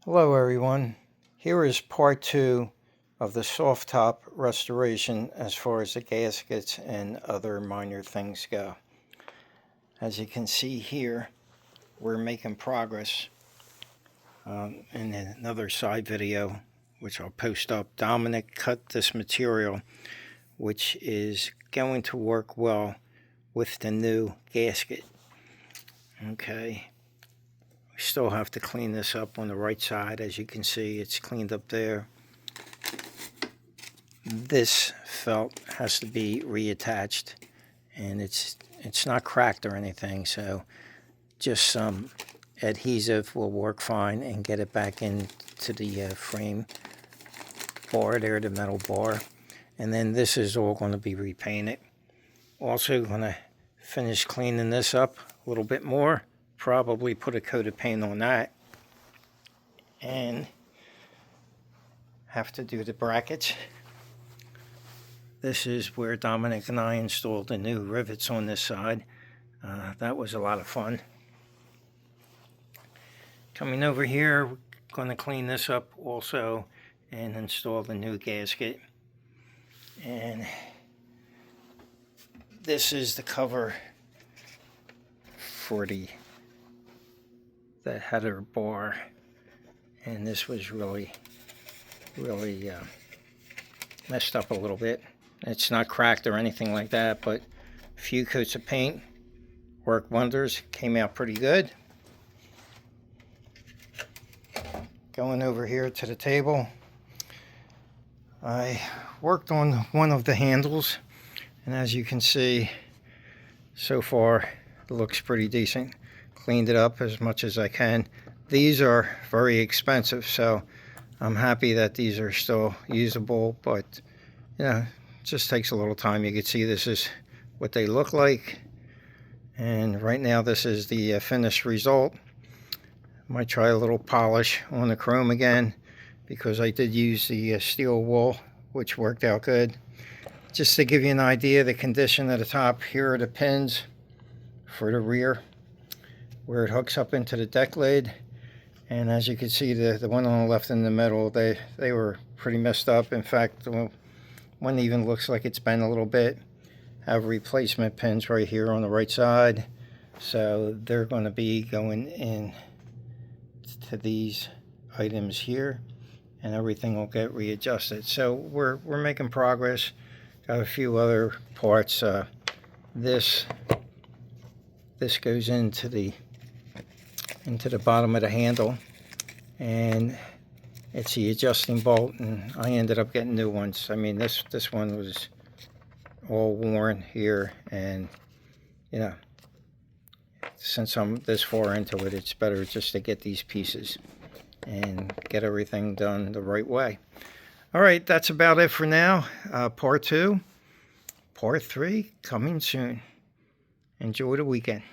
Hello everyone. Here is part 2 of the Softtop restoration as far as the gaskets and other minor things go. As you can see here, we're making progress. In another side video, which I'll post up, Dominic cut this material, which is going to work well with the new gasket. Okay. Still have to clean this up on the right side. As you can see, it's cleaned up there. This felt has to be reattached, and it's not cracked or anything, so just some adhesive will work fine and get it back into the frame bar there, the metal bar. And then this is all going to be repainted. Also going to finish cleaning this up a little bit more. Probably put a coat of paint on that, and have to do the brackets. This is where Dominic and I installed the new rivets on this side. That was a lot of fun. Coming over here, we're going to clean this up also and install the new gasket. And this is the cover for the header bar, and this was really messed up a little bit. It's not cracked or anything like that, but a few coats of paint worked wonders. Came out pretty good. Going over here to the table, I worked on one of the handles, and as you can see, so far it looks pretty decent. Cleaned it up as much as I can. These are very expensive, so I'm happy that these are still usable, but you know, it just takes a little time. You can see this is what they look like, and right now this is the finished result. Might try a little polish on the chrome again, because I did use the steel wool, which worked out good. Just to give you an idea of the condition of the top, here are the pins for the rear where it hooks up into the deck lid, and as you can see, the one on the left in the middle, they were pretty messed up. In fact, one even looks like it's bent a little bit. Have replacement pins right here on the right side, so they're going to be going in to these items here, and everything will get readjusted. So we're making progress. Got a few other parts. This goes into the bottom of the handle, and it's the adjusting bolt, and I ended up getting new ones. I mean, this one was all worn here, and you know, since I'm this far into it, it's better just to get these pieces and get everything done the right way. All right, that's about it for now. Part 2, part 3 coming soon. Enjoy the weekend.